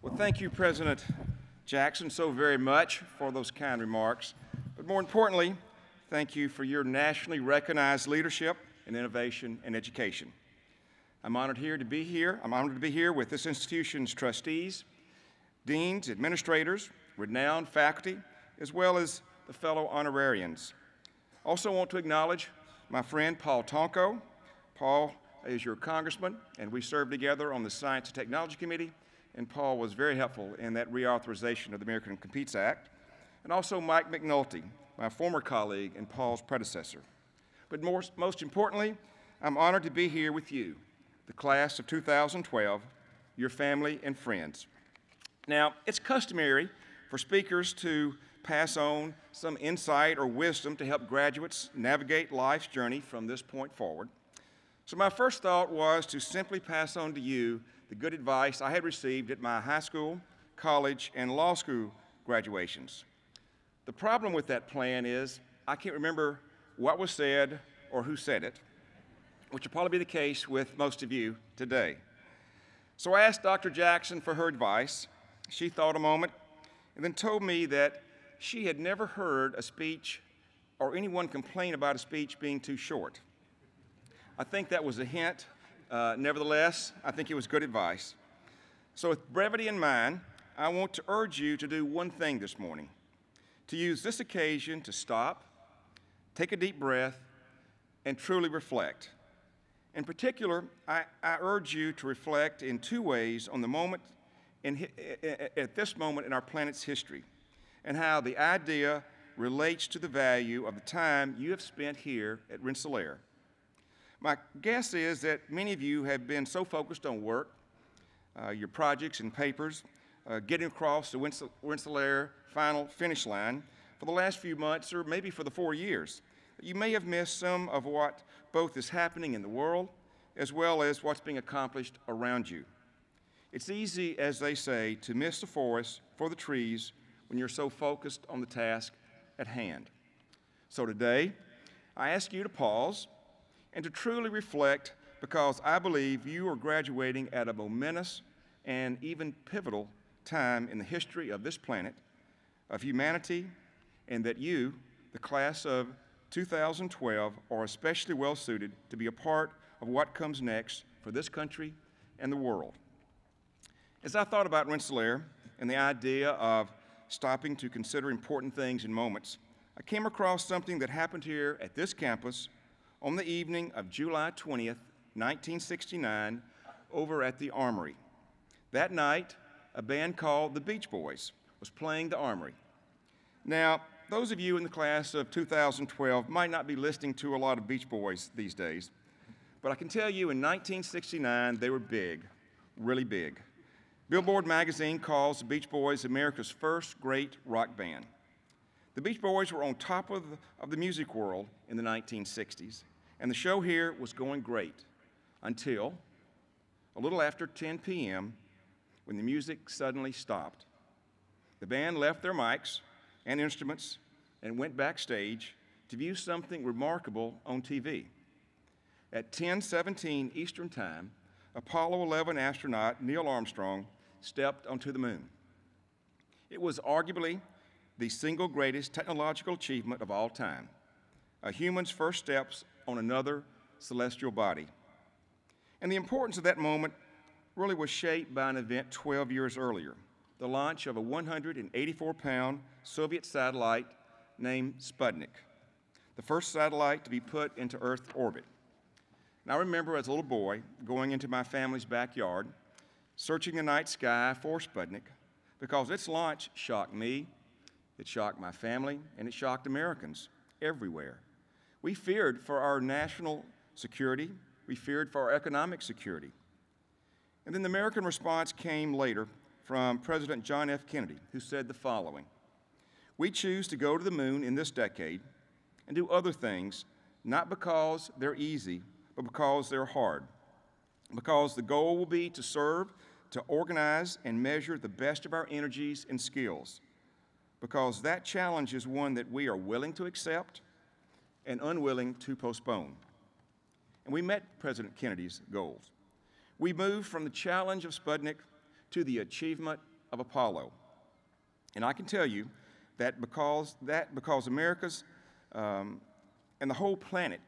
Well, thank you, President Jackson, so very much for those kind remarks. But more importantly, thank you for your nationally recognized leadership in innovation and education. I'm honored to be here with this institution's trustees, deans, administrators, renowned faculty, as well as the fellow honorarians. Also want to acknowledge my friend Paul Tonko. Paul is your congressman, and we served together on the Science and Technology Committee, and Paul was very helpful in that reauthorization of the American Competes Act. And also Mike McNulty, my former colleague and Paul's predecessor. But most importantly, I'm honored to be here with you, the class of 2012, your family and friends. Now, it's customary for speakers to pass on some insight or wisdom to help graduates navigate life's journey from this point forward. So my first thought was to simply pass on to you the good advice I had received at my high school, college, and law school graduations. The problem with that plan is I can't remember what was said or who said it, which will probably be the case with most of you today. So I asked Dr. Jackson for her advice. She thought a moment and then told me that she had never heard a speech or anyone complain about a speech being too short. I think that was a hint. Nevertheless, I think it was good advice. So with brevity in mind, I want to urge you to do one thing this morning, to use this occasion to stop, take a deep breath, and truly reflect. In particular, I urge you to reflect in two ways on the moment, at this moment in our planet's history, and how the idea relates to the value of the time you have spent here at Rensselaer. My guess is that many of you have been so focused on work, your projects and papers, getting across the Rensselaer final finish line for the last few months or maybe for the 4 years. You may have missed some of what both is happening in the world as well as what's being accomplished around you. It's easy, as they say, to miss the forest for the trees when you're so focused on the task at hand. So today, I ask you to pause and to truly reflect, because I believe you are graduating at a momentous and even pivotal time in the history of this planet, of humanity, and that you, the class of 2012, are especially well suited to be a part of what comes next for this country and the world. As I thought about Rensselaer and the idea of stopping to consider important things in moments, I came across something that happened here at this campus on the evening of July 20th, 1969, over at the Armory. That night, a band called the Beach Boys was playing the Armory. Now, those of you in the class of 2012 might not be listening to a lot of Beach Boys these days, but I can tell you in 1969, they were big, really big. Billboard magazine calls the Beach Boys America's first great rock band. The Beach Boys were on top of the music world in the 1960s, and the show here was going great until a little after 10 p.m. when the music suddenly stopped. The band left their mics and instruments and went backstage to view something remarkable on TV. At 10:17 Eastern Time, Apollo 11 astronaut Neil Armstrong stepped onto the moon. It was arguably the single greatest technological achievement of all time, a human's first steps on another celestial body. And the importance of that moment really was shaped by an event 12 years earlier, the launch of a 184-pound Soviet satellite named Sputnik, the first satellite to be put into Earth orbit. And I remember as a little boy going into my family's backyard, searching the night sky for Sputnik, because its launch shocked me, it shocked my family, and it shocked Americans everywhere. We feared for our national security. We feared for our economic security. And then the American response came later from President John F. Kennedy, who said the following: "We choose to go to the moon in this decade and do other things, not because they're easy, but because they're hard. Because the goal will be to serve, to organize, and measure the best of our energies and skills. Because that challenge is one that we are willing to accept and unwilling to postpone." And we met President Kennedy's goals. We moved from the challenge of Sputnik to the achievement of Apollo. And I can tell you that because America's and the whole planet,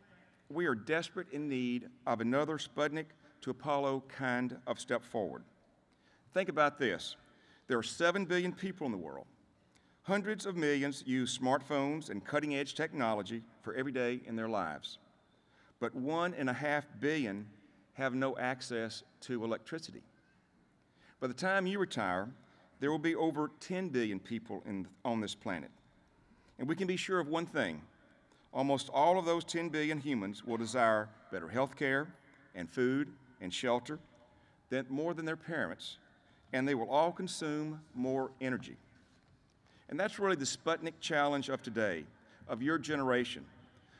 we are desperate in need of another Sputnik to Apollo kind of step forward. Think about this. There are 7 billion people in the world. Hundreds of millions use smartphones and cutting-edge technology for every day in their lives. But 1.5 billion have no access to electricity. By the time you retire, there will be over 10 billion people on this planet. And we can be sure of one thing. Almost all of those 10 billion humans will desire better health care and food and shelter more than their parents, and they will all consume more energy. And that's really the Sputnik challenge of today, of your generation.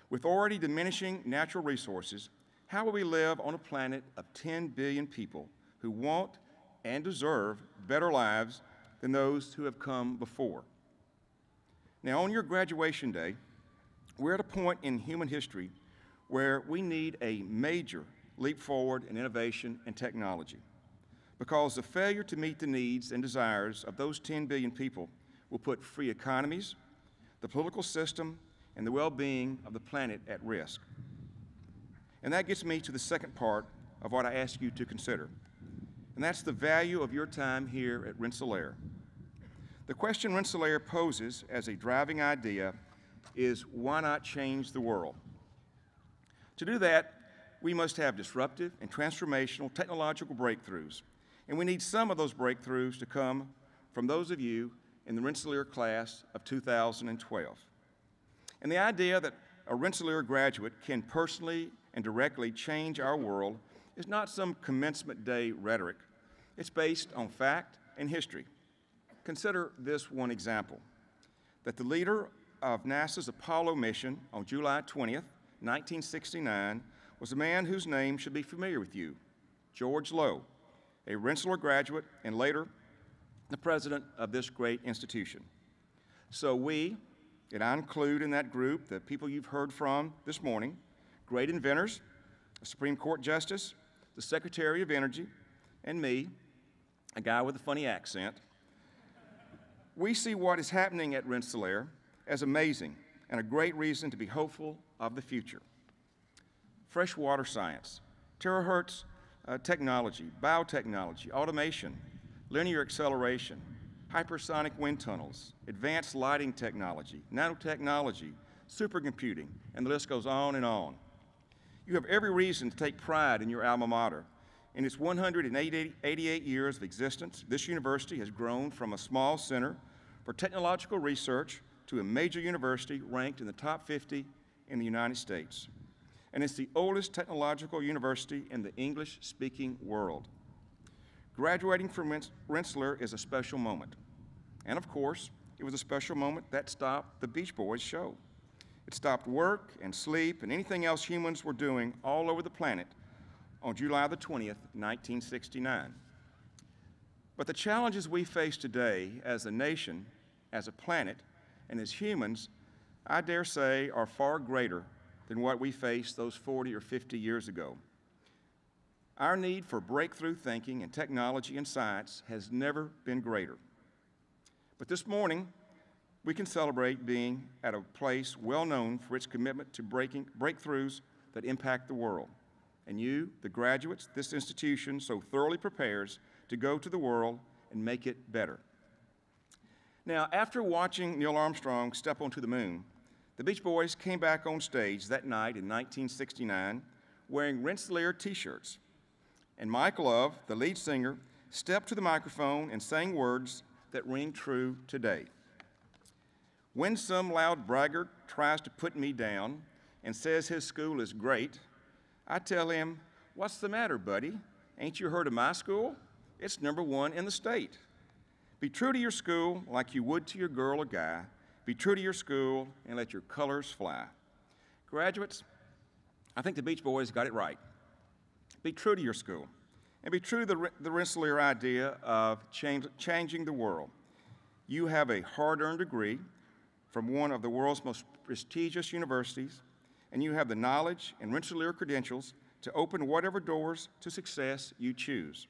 With already diminishing natural resources, how will we live on a planet of 10 billion people who want and deserve better lives than those who have come before? Now, on your graduation day, we're at a point in human history where we need a major leap forward in innovation and technology, because the failure to meet the needs and desires of those 10 billion people will put free economies, the political system, and the well-being of the planet at risk. And that gets me to the second part of what I ask you to consider, and that's the value of your time here at Rensselaer. The question Rensselaer poses as a driving idea is, why not change the world? To do that, we must have disruptive and transformational technological breakthroughs, and we need some of those breakthroughs to come from those of you in the Rensselaer class of 2012. And the idea that a Rensselaer graduate can personally and directly change our world is not some commencement day rhetoric. It's based on fact and history. Consider this one example, that the leader of NASA's Apollo mission on July 20th, 1969, was a man whose name should be familiar with you, George Low, a Rensselaer graduate and later the president of this great institution. So we, and I include in that group the people you've heard from this morning, great inventors, a Supreme Court justice, the Secretary of Energy, and me, a guy with a funny accent, we see what is happening at Rensselaer as amazing and a great reason to be hopeful of the future. Freshwater science, terahertz technology, biotechnology, automation, linear acceleration, hypersonic wind tunnels, advanced lighting technology, nanotechnology, supercomputing, and the list goes on and on. You have every reason to take pride in your alma mater. In its 188 years of existence, this university has grown from a small center for technological research to a major university ranked in the top 50 in the United States. And it's the oldest technological university in the English-speaking world. Graduating from Rensselaer is a special moment. And of course, it was a special moment that stopped the Beach Boys show. It stopped work and sleep and anything else humans were doing all over the planet on July the 20th, 1969. But the challenges we face today as a nation, as a planet, and as humans, I dare say, are far greater than what we faced those 40 or 50 years ago. Our need for breakthrough thinking and technology and science has never been greater. But this morning, we can celebrate being at a place well known for its commitment to breakthroughs that impact the world. And you, the graduates, this institution so thoroughly prepares to go to the world and make it better. Now, after watching Neil Armstrong step onto the moon, the Beach Boys came back on stage that night in 1969 wearing Rensselaer t-shirts. And Mike Love, the lead singer, stepped to the microphone and sang words that ring true today. When some loud braggart tries to put me down and says his school is great, I tell him, "What's the matter, buddy? Ain't you heard of my school? It's #1 in the state." Be true to your school like you would to your girl or guy. Be true to your school and let your colors fly. Graduates, I think the Beach Boys got it right. Be true to your school, and be true to the Rensselaer idea of changing the world. You have a hard-earned degree from one of the world's most prestigious universities, and you have the knowledge and Rensselaer credentials to open whatever doors to success you choose.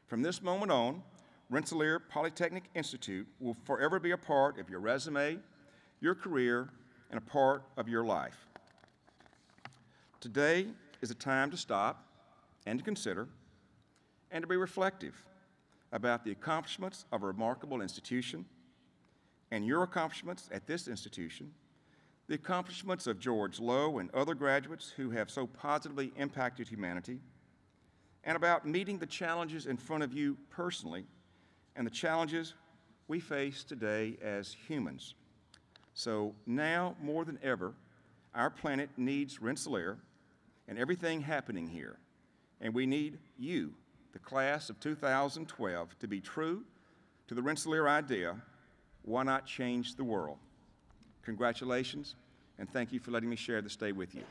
From this moment on, Rensselaer Polytechnic Institute will forever be a part of your resume, your career, and a part of your life. Today is a time to stop and to consider and to be reflective about the accomplishments of a remarkable institution and your accomplishments at this institution, the accomplishments of George Lowe and other graduates who have so positively impacted humanity, and about meeting the challenges in front of you personally and the challenges we face today as humans. So now, more than ever, our planet needs Rensselaer and everything happening here, and we need you, the class of 2012, to be true to the Rensselaer idea, why not change the world? Congratulations, and thank you for letting me share this day with you.